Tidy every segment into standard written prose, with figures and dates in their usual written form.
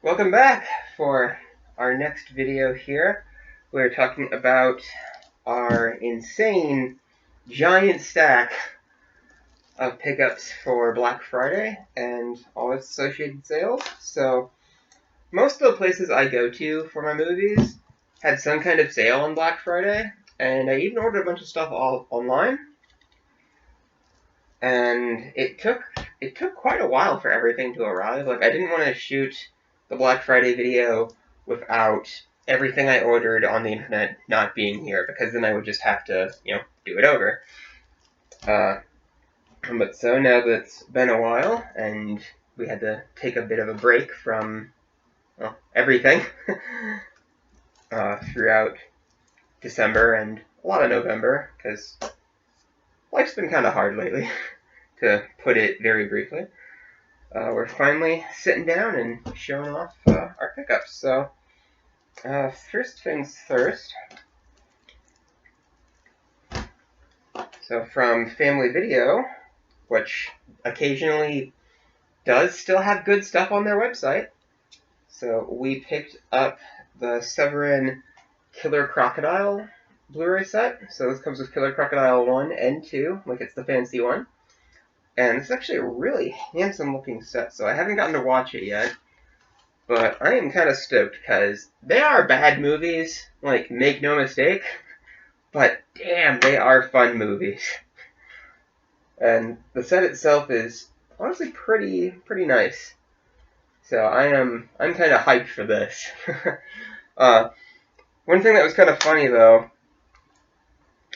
Welcome back for our next video here. We're talking about our insane giant stack of pickups for Black Friday and all its associated sales. So most of the places I go to for my movies had some kind of sale on Black Friday, and I even ordered a bunch of stuff all online. And it took quite a while for everything to arrive. Like, I didn't want to shoot the Black Friday video without everything I ordered on the internet not being here, because then I would just have to, do it over. But so now that it's been a while, and we had to take a bit of a break from, everything throughout December and a lot of November, because life's been kind of hard lately, to put it very briefly. We're finally sitting down and showing off our pickups. So, first things first. So from Family Video, which occasionally does still have good stuff on their website. So we picked up the Severin Killer Crocodile Blu-ray set. So this comes with Killer Crocodile 1 and 2, like it's the fancy one. And it's actually a really handsome looking set, so I haven't gotten to watch it yet. But I am kind of stoked, because they are bad movies, like, make no mistake. But damn, they are fun movies. And the set itself is honestly pretty nice. So I'm kind of hyped for this. One thing that was kind of funny though,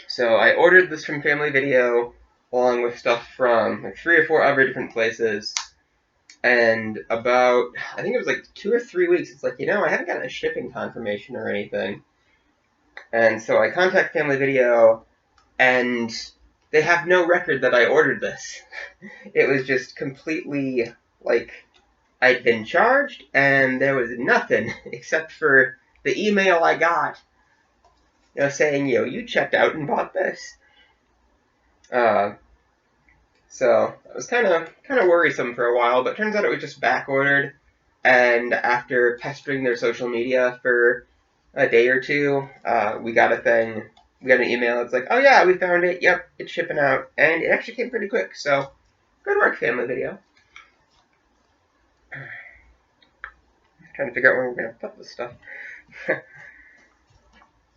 so I ordered this from Family Video along with stuff from like 3 or 4 other different places, and about, I think it was like 2 or 3 weeks, it's like, I haven't gotten a shipping confirmation or anything. And so I contact Family Video, and they have no record that I ordered this. It was just completely, like, I'd been charged, and there was nothing except for the email I got, saying, you checked out and bought this. So it was kind of worrisome for a while, but turns out it was just back ordered. And after pestering their social media for a day or two, we got an email. It's like, oh yeah, we found it. Yep, it's shipping out, and it actually came pretty quick. So good work, Family Video. Trying to figure out where we're gonna put this stuff.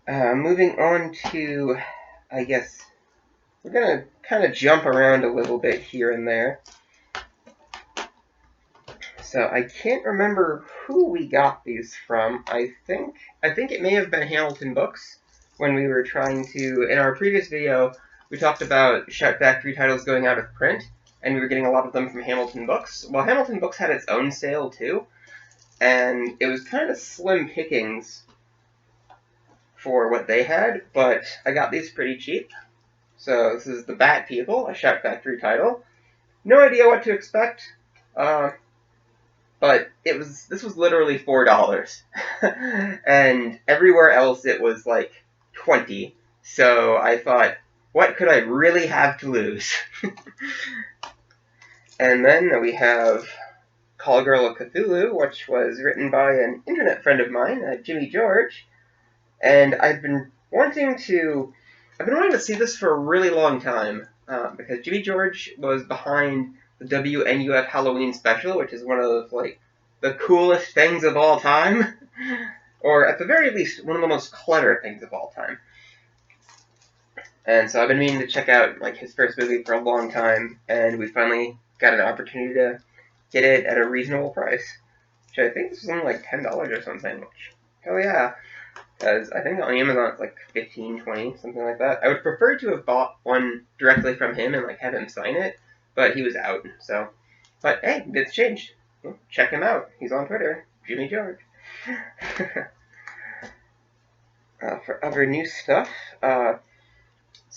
Moving on to, I guess, we're going to kind of jump around a little bit here and there. So I can't remember who we got these from. I think it may have been Hamilton Books, when we were trying to, in our previous video, we talked about Shout Factory titles going out of print, and we were getting a lot of them from Hamilton Books. Well, Hamilton Books had its own sale too, and it was kind of slim pickings for what they had, but I got these pretty cheap. So this is The Bat People, a Shout Factory title. No idea what to expect, but this was literally $4, and everywhere else it was like $20. So I thought, what could I really have to lose? And then we have Call Girl of Cthulhu, which was written by an internet friend of mine, Jimmy George, and I've been wanting to see this for a really long time, because Jimmy George was behind the WNUF Halloween special, which is one of, like, the coolest things of all time, or at the very least, one of the most clever things of all time. And so I've been meaning to check out, like, his first movie for a long time, and we finally got an opportunity to get it at a reasonable price, which I think this was only like $10 or something, which, hell yeah. Because I think on Amazon it's like $15, $20, something like that. I would prefer to have bought one directly from him and like have him sign it, but he was out. So, but hey, it's changed. Well, check him out. He's on Twitter, Jimmy George. For other new stuff, so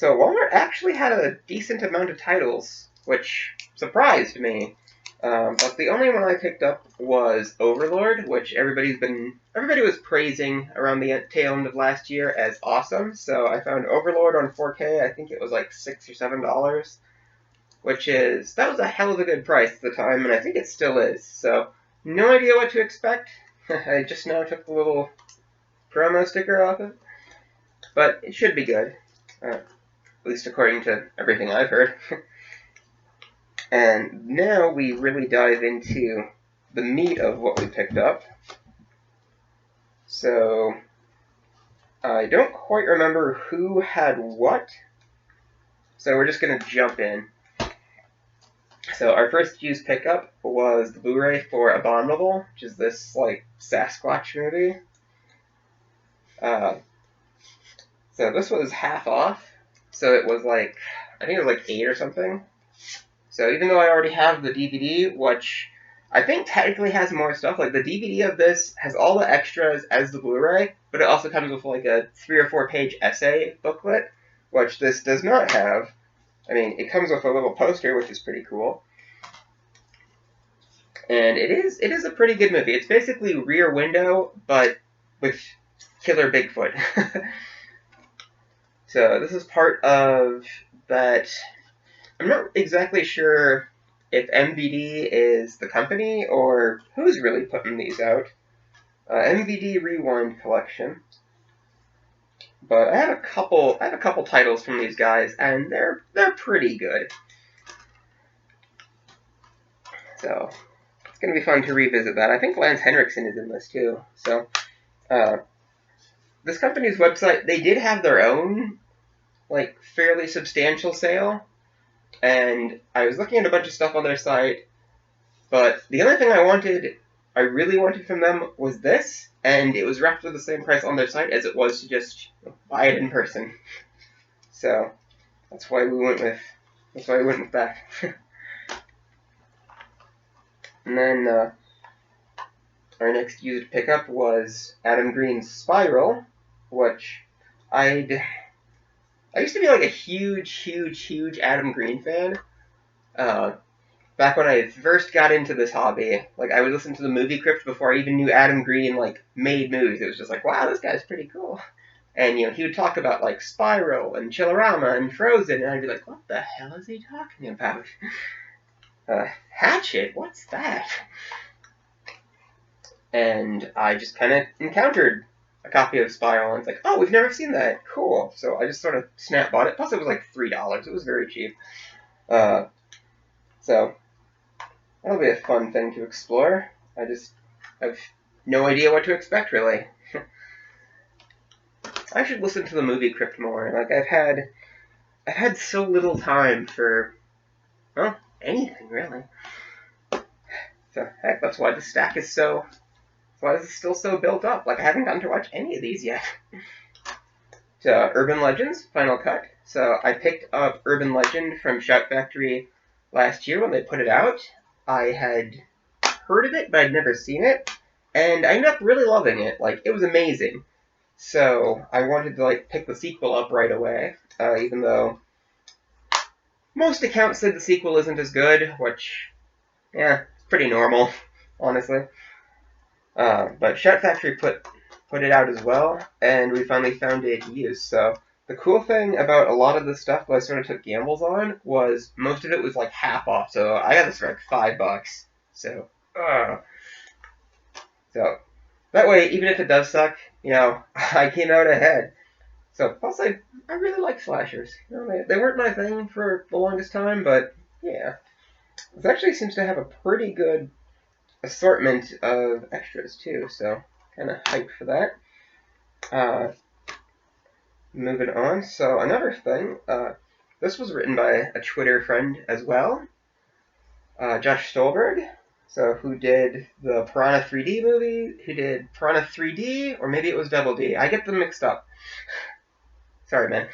Walmart actually had a decent amount of titles, which surprised me. But the only one I picked up was Overlord, which everybody was praising around the tail end of last year as awesome. So I found Overlord on 4K. I think it was like $6 or $7, that was a hell of a good price at the time, and I think it still is. So no idea what to expect. I just now took the little promo sticker off it, but it should be good, at least according to everything I've heard. And now we really dive into the meat of what we picked up. So I don't quite remember who had what, so we're just going to jump in. So our first used pickup was the Blu-ray for Abominable, which is this like Sasquatch movie. So this was half off, so it was like, I think it was like $8 or something. So even though I already have the DVD, which I think technically has more stuff, like the DVD of this has all the extras as the Blu-ray, but it also comes with like a 3 or 4 page essay booklet, which this does not have. I mean, it comes with a little poster, which is pretty cool. And it is a pretty good movie. It's basically Rear Window, but with killer Bigfoot. So this is part of that. I'm not exactly sure if MVD is the company or who's really putting these out. MVD Rewind Collection. But I have a couple titles from these guys, and they're pretty good. So it's gonna be fun to revisit that. I think Lance Henriksen is in this too. So this company's website, they did have their own like fairly substantial sale, and I was looking at a bunch of stuff on their site, but the only thing I really wanted from them was this, and it was roughly the same price on their site as it was to just buy it in person. So that's why we went with that. And then our next used pickup was Adam Green's Spiral, which I used to be like a huge Adam Green fan. Back when I first got into this hobby, like I would listen to the Movie Crypt before I even knew Adam Green like made movies. It was just like, wow, this guy's pretty cool. And he would talk about like Spiral and Chillerama and Frozen, and I'd be like, what the hell is he talking about? Hatchet? What's that? And I just kind of encountered a copy of Spiral, and it's like, oh, we've never seen that. Cool. So I just sort of snap bought it. Plus, it was like $3. It was very cheap. So that'll be a fun thing to explore. I have no idea what to expect, really. I should listen to the Movie Crypt more. Like I've had so little time for, well, anything really. So heck, that's why the stack is so. Why is it still so built up? Like I haven't gotten to watch any of these yet. So Urban Legends Final Cut. So I picked up Urban Legend from Shout Factory last year when they put it out. I had heard of it, but I'd never seen it, and I ended up really loving it. Like it was amazing. So I wanted to like pick the sequel up right away, even though most accounts said the sequel isn't as good, which, yeah, it's pretty normal, honestly. But Shout Factory put it out as well, and we finally found it used. So the cool thing about a lot of the stuff that I sort of took gambles on was most of it was like half off. So I got this for like $5. So that way, even if it does suck, I came out ahead. So plus, I really like slashers. They weren't my thing for the longest time, but yeah, this actually seems to have a pretty good assortment of extras too. So kind of hyped for that. Moving on. So another thing. This was written by a Twitter friend as well, Josh Stolberg. So who did the Piranha 3D movie? Who did Piranha 3D, or maybe it was Double D. I get them mixed up. Sorry, man.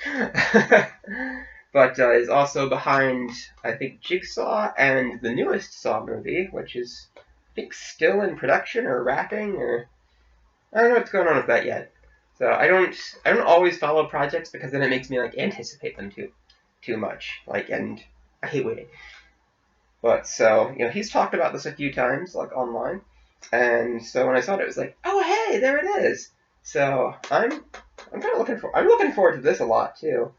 But is also behind, I think, Jigsaw and the newest Saw movie, which is, I think, still in production or wrapping, or I don't know what's going on with that yet. So I don't always follow projects because then it makes me like anticipate them too much. Like, and I hate waiting. But so he's talked about this a few times, like online, and so when I saw it, it was like, oh hey, there it is. So I'm kind of looking forward to this a lot too.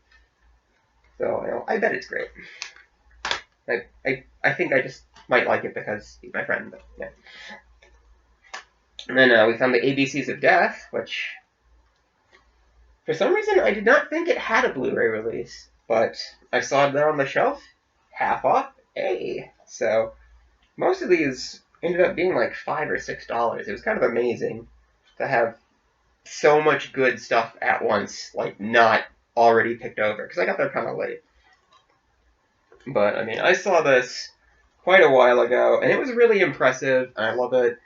So I bet it's great. I think I just might like it because he's my friend, but yeah. And then we found the ABCs of Death, which for some reason I did not think it had a Blu-ray release, but I saw it there on the shelf, half off. Hey, so most of these ended up being like $5 or $6. It was kind of amazing to have so much good stuff at once, like not already picked over, because I got there kind of late. But I mean, I saw this quite a while ago, and it was really impressive, and I love it.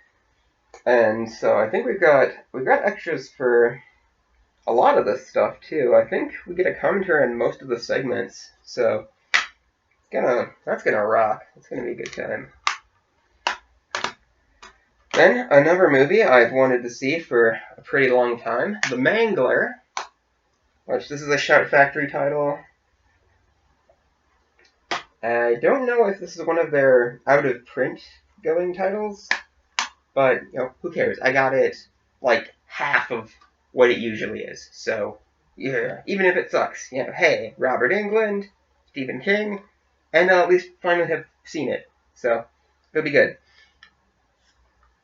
And so I think we've got extras for a lot of this stuff too. I think we get a commentary on most of the segments, so that's gonna rock. It's gonna be a good time. Then another movie I've wanted to see for a pretty long time, The Mangler, which this is a Shout Factory title. I don't know if this is one of their out-of-print going titles, but, who cares? I got it like half of what it usually is, so, yeah, even if it sucks, hey, Robert Englund, Stephen King, and I'll at least finally have seen it, so it'll be good.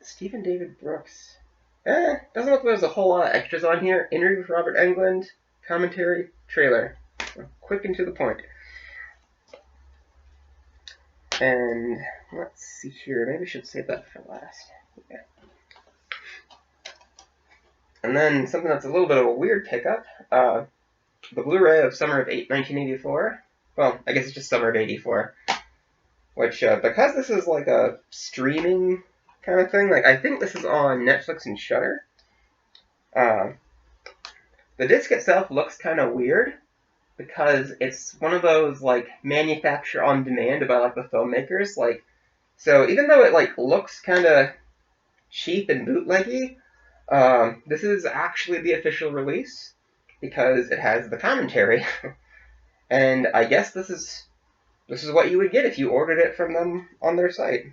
Stephen David Brooks. Doesn't look like there's a whole lot of extras on here. Interview with Robert Englund, commentary, trailer. Quick and to the point. And let's see here. Maybe I should save that for last. Yeah. And then something that's a little bit of a weird pickup. The Blu-ray of Summer of 1984. Well, I guess it's just Summer of 84. Which, because this is like a streaming kind of thing, like I think this is on Netflix and Shudder. The disc itself looks kind of weird, because it's one of those, like, manufacture on demand by, like, the filmmakers, like, so even though it, like, looks kind of cheap and bootleggy, this is actually the official release, because it has the commentary, and I guess this is what you would get if you ordered it from them on their site.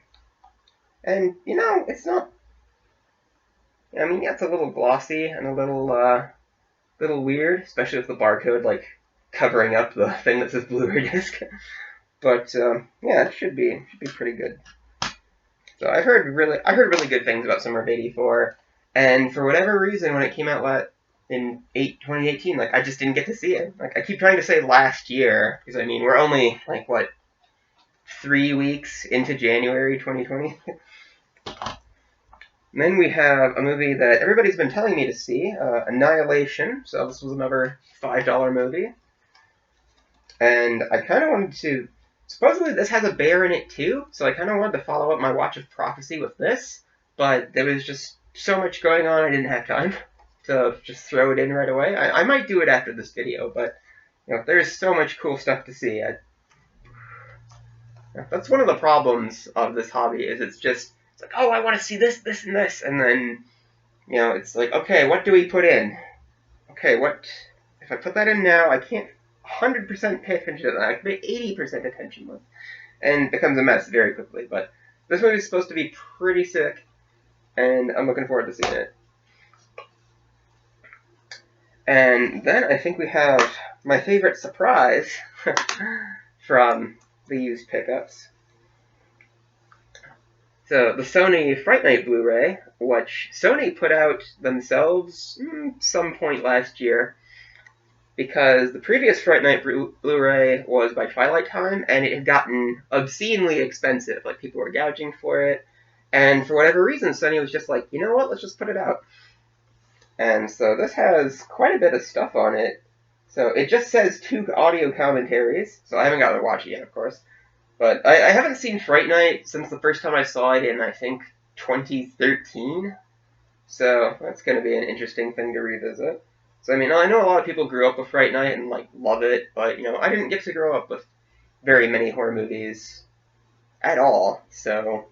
And, it's not, I mean, yeah, it's a little glossy and a little weird, especially with the barcode, like, covering up the thing that says Blu-ray disc. But yeah, it should be pretty good. So I heard really good things about Summer of '84, and for whatever reason, when it came out in 2018, like I just didn't get to see it. Like I keep trying to say last year, because I mean we're only like 3 weeks into January 2020. And then we have a movie that everybody's been telling me to see, Annihilation. So this was another $5 movie. And I kind of wanted to... Supposedly this has a bear in it too, so I kind of wanted to follow up my Watch of Prophecy with this, but there was just so much going on I didn't have time to just throw it in right away. I might do it after this video, but there's so much cool stuff to see. That's one of the problems of this hobby, is it's like, oh, I want to see this, this, and this, and then, it's like, okay, what do we put in? Okay, if I put that in now, I can't 100% pay attention to that. I can pay 80% attention with, and it becomes a mess very quickly. But this movie is supposed to be pretty sick, and I'm looking forward to seeing it. And then I think we have my favorite surprise from the used pickups. So the Sony Fright Night Blu-ray, which Sony put out themselves some point last year, because the previous Fright Night Blu-ray was by Twilight Time, and it had gotten obscenely expensive. Like, people were gouging for it, and for whatever reason, Sony was just like, you know what, let's just put it out. And so this has quite a bit of stuff on it. So it just says 2 audio commentaries, so I haven't got to watch it yet, of course. But I haven't seen Fright Night since the first time I saw it in, I think, 2013. So that's going to be an interesting thing to revisit. So, I mean, I know a lot of people grew up with Fright Night and, like, love it, but, I didn't get to grow up with very many horror movies at all. So,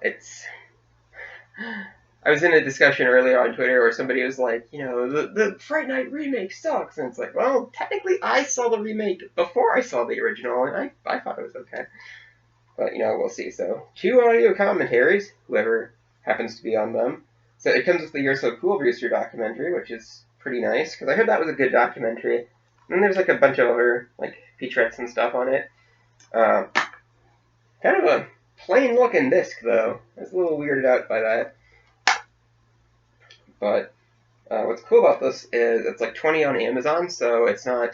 it's... I was in a discussion earlier on Twitter where somebody was like, the Fright Night remake sucks. And it's like, well, technically I saw the remake before I saw the original, and I thought it was okay. But, we'll see. So, 2 audio commentaries, whoever happens to be on them. So it comes with the You're So Cool Brewster documentary, which is pretty nice, because I heard that was a good documentary. And then there's, like, a bunch of other, like, featurettes and stuff on it. Kind of a plain looking disc though. I was a little weirded out by that. But what's cool about this is it's like $20 on Amazon, so it's not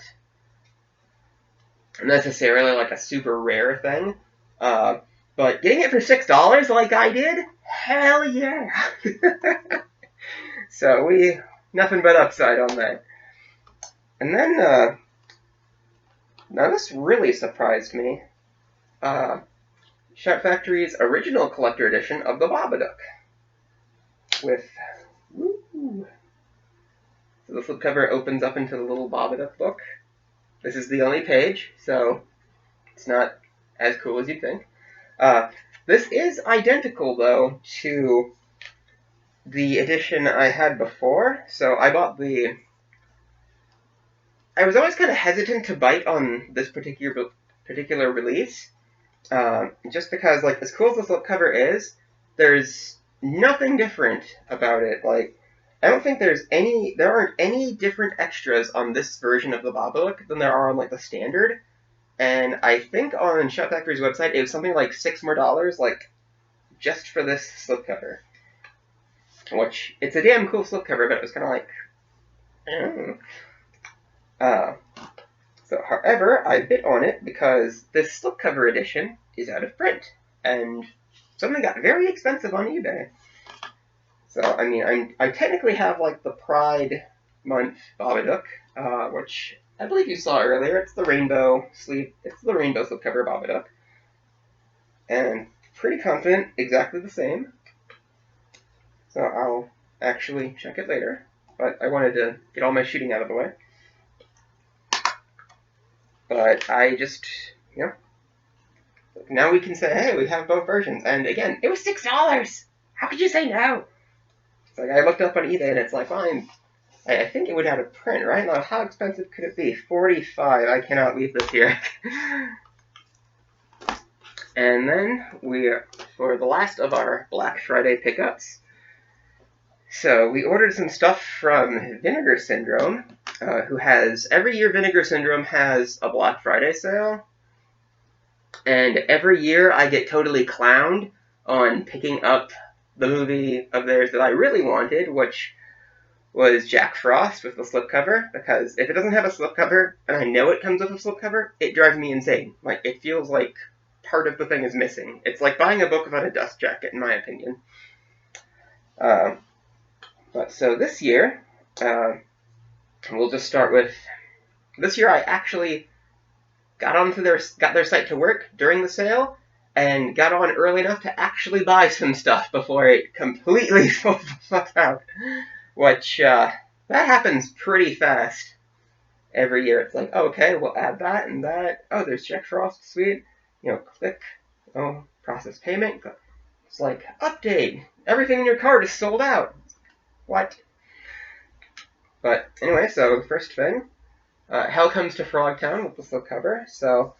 necessarily like a super rare thing. But getting it for $6 like I did, hell yeah! So nothing but upside on that. And then, now this really surprised me. Shout Factory's original collector edition of the Babadook. With, woo! So the slipcover opens up into the little Babadook book. This is the only page, so it's not as cool as you'd think. This is identical, though, to the edition I had before. So I bought the... I was always kind of hesitant to bite on this particular release, just because, like, as cool as the slipcover is, there's nothing different about it. Like, I don't think there aren't any different extras on this version of the Babadook than there are on, like, the standard. And I think on Shout Factory's website, it was something like $6 more, like, just for this slipcover. Which, it's a damn cool slipcover, but it was kind of like, So, however, I bit on it because this slipcover edition is out of print, and something got very expensive on eBay. So, I mean, I technically have, like, the Pride Month Babadook, which I believe you saw earlier. It's the rainbow slipcover Babadook. And pretty confident exactly the same. So I'll actually check it later. But I wanted to get all my shooting out of the way. But I just, now we can say, hey, we have both versions. And again, it was $6! How could you say no? It's like, I looked up on eBay and it's like, fine. I think it would have a print, right? Now, how expensive could it be? $45. I cannot leave this here. And then for the last of our Black Friday pickups, so we ordered some stuff from Vinegar Syndrome, every year Vinegar Syndrome has a Black Friday sale, and every year I get totally clowned on picking up the movie of theirs that I really wanted, which was Jack Frost with the slipcover, because if it doesn't have a slipcover, and I know it comes with a slipcover, it drives me insane. Like, it feels like part of the thing is missing. It's like buying a book without a dust jacket, in my opinion. But so this year, we'll just start with, this year I actually got their site to work during the sale, and got on early enough to actually buy some stuff before it completely sold the fuck out. Which, that happens pretty fast every year. It's like, oh, okay, we'll add that and that. Oh, there's Jack Frost, sweet. Click. Oh, process payment. It's like, update. Everything in your cart is sold out. What? But anyway, so the first thing, Hell Comes to Frogtown with the slipcover. So,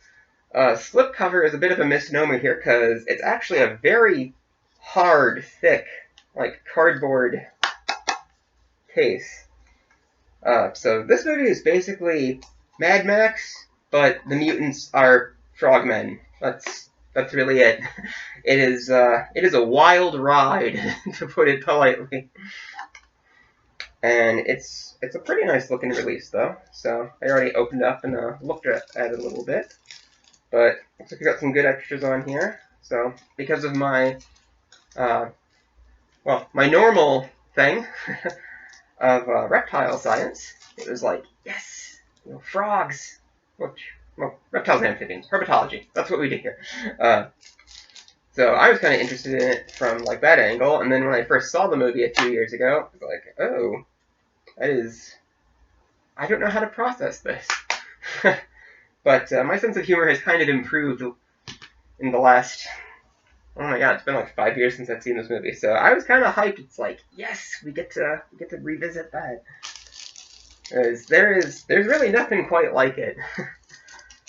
slipcover is a bit of a misnomer here because it's actually a very hard, thick, like cardboard case. So this movie is basically Mad Max, but the mutants are frogmen. That's really it. It is a wild ride, to put it politely. And it's a pretty nice looking release though. So I already opened up and looked at it a little bit. But looks like we got some good extras on here. So because of my my normal thing of reptile science, it was like, yes, frogs, reptiles and amphibians, herpetology, that's what we do here. So I was kind of interested in it from like that angle, and then when I first saw the movie a few years ago, I was like, oh, I don't know how to process this. But my sense of humor has kind of improved in the last, oh my god, it's been like 5 years since I've seen this movie, so I was kind of hyped. It's like, yes, we get to revisit that. There's really nothing quite like it.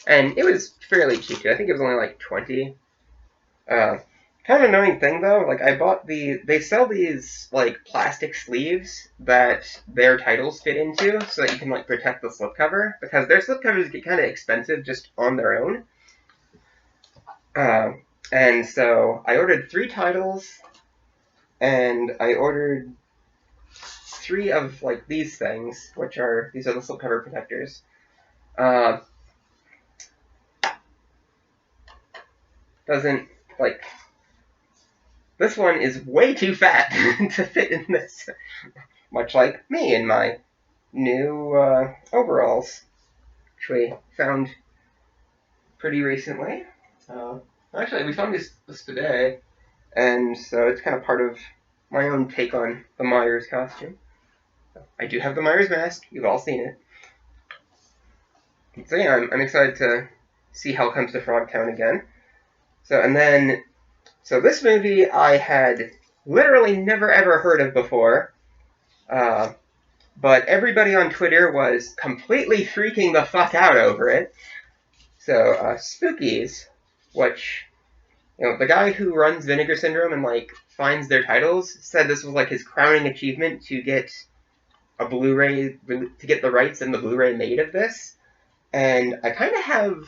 And it was fairly cheap. I think it was only like 20. Kind of annoying thing though, like I bought they sell these like plastic sleeves that their titles fit into so that you can like protect the slipcover, because their slipcovers get kind of expensive just on their own. And so I ordered 3 titles, and I ordered 3 of like these things, these are the slipcover protectors. Doesn't like this one is way too fat to fit in this, much like me in my new overalls, which we found pretty recently. Actually, we found this today, and so it's kind of part of my own take on the Myers costume. I do have the Myers mask. You've all seen it. So yeah, I'm excited to see Hell Comes to Frogtown again. So this movie I had literally never ever heard of before, but everybody on Twitter was completely freaking the fuck out over it. So Spookies, which the guy who runs Vinegar Syndrome and like finds their titles said this was like his crowning achievement to get a Blu-ray, to get the rights and the Blu-ray made of this. And I kind of have,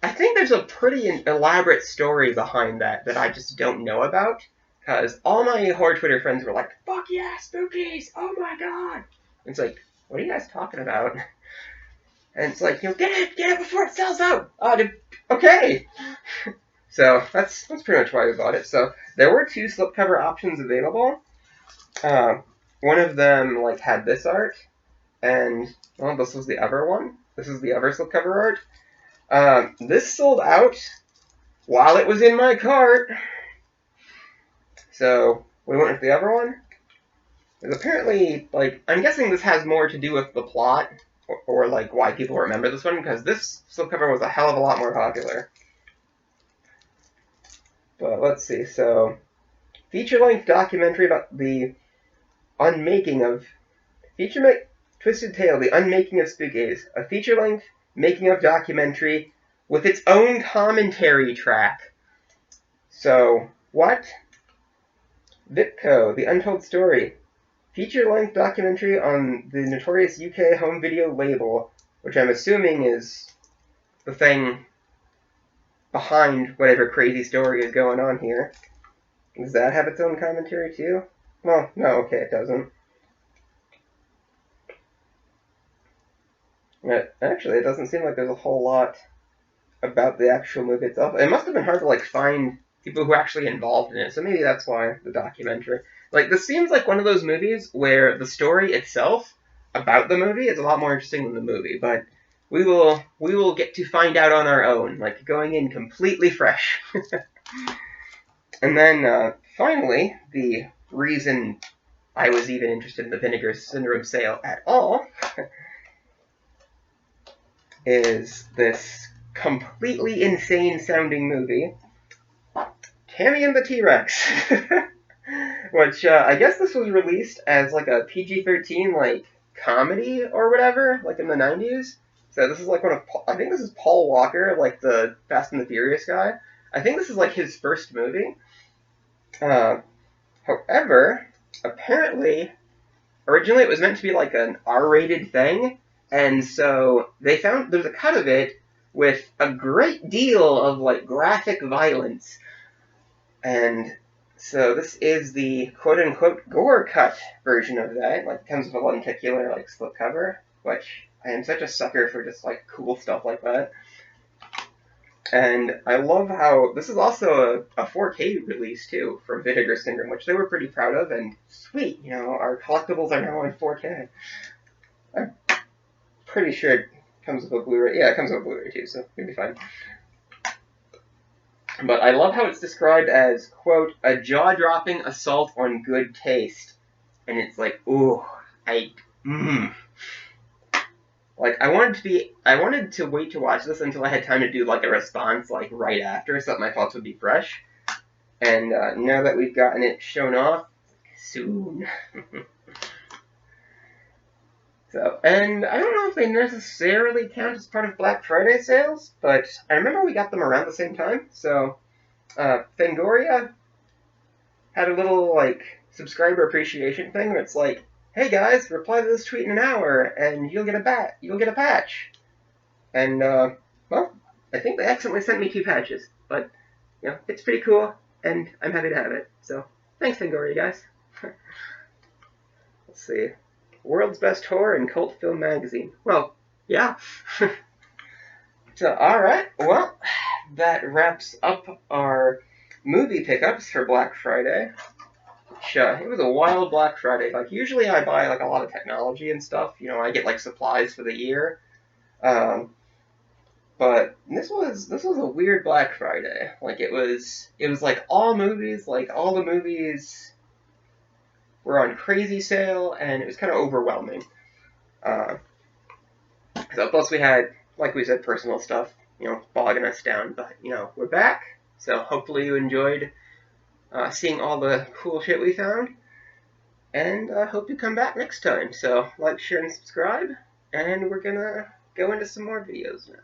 I think there's a pretty elaborate story behind that I just don't know about. Because all my horror Twitter friends were like, fuck yeah, Spookies, oh my god. And it's like, what are you guys talking about? And it's like, get it before it sells out. Okay. So that's pretty much why we bought it. So there were 2 slipcover options available. One of them like had this art, and this was the other one. This is the other slipcover art. This sold out while it was in my cart. So we went with the other one. Because apparently, like, I'm guessing this has more to do with the plot, or like why people remember this one, because this slipcover was a hell of a lot more popular. But let's see. So, feature-length documentary about the unmaking of Twisted Tale: The Unmaking of Spookies, a feature-length making-of documentary with its own commentary track. So, what? Vitco: The Untold Story, feature-length documentary on the notorious UK home video label, which I'm assuming is the thing behind whatever crazy story is going on here. Does that have its own commentary too? Well, no, okay, it doesn't. Actually, it doesn't seem like there's a whole lot about the actual movie itself. It must have been hard to like find people who are actually involved in it, so maybe that's why the documentary. Like, this seems like one of those movies where the story itself about the movie is a lot more interesting than the movie, but we will get to find out on our own, like going in completely fresh. And then finally, the reason I was even interested in the Vinegar Syndrome sale at all is this completely insane sounding movie, Tammy and the T-Rex, which I guess this was released as like a PG-13 like comedy or whatever, like in the 90s. So this is like I think this is Paul Walker, like the Fast and the Furious guy. I think this is like his first movie. However, apparently, originally it was meant to be like an R-rated thing, and so they found there's a cut of it with a great deal of like graphic violence. And so this is the quote-unquote gore cut version of that. Like, it comes with a lenticular like slipcover, which I am such a sucker for just like cool stuff like that. And I love how this is also a 4K release too from Vinegar Syndrome, which they were pretty proud of. And sweet, our collectibles are now in 4K. I'm pretty sure it comes with a Blu-ray. Yeah, it comes with a Blu-ray too, so it'll be fine. But I love how it's described as, quote, a jaw-dropping assault on good taste. And it's like, ooh, Like, I wanted to wait to watch this until I had time to do, like, a response, like, right after, so that my thoughts would be fresh. And now that we've gotten it shown off, soon. So, and I don't know if they necessarily count as part of Black Friday sales, but I remember we got them around the same time, so Fangoria had a little, like, subscriber appreciation thing where it's like, hey guys, reply to this tweet in an hour, and you'll get a patch. And, well, I think they accidentally sent me 2 patches, but you know, it's pretty cool, and I'm happy to have it. So thanks, Fangoria, guys. Let's see. World's Best Horror and Cult Film Magazine. Well, yeah. So, alright, well, that wraps up our movie pickups for Black Friday. Which, it was a wild Black Friday. Like, usually I buy, like, a lot of technology and stuff. You know, I get, like, supplies for the year. But this was a weird Black Friday. Like, it was like all the movies were on crazy sale, and it was kind of overwhelming. So plus we had, like we said, personal stuff, you know, bogging us down. But, you know, we're back. So hopefully you enjoyed seeing all the cool shit we found. And I hope you come back next time. So like, share, and subscribe. And we're going to go into some more videos now.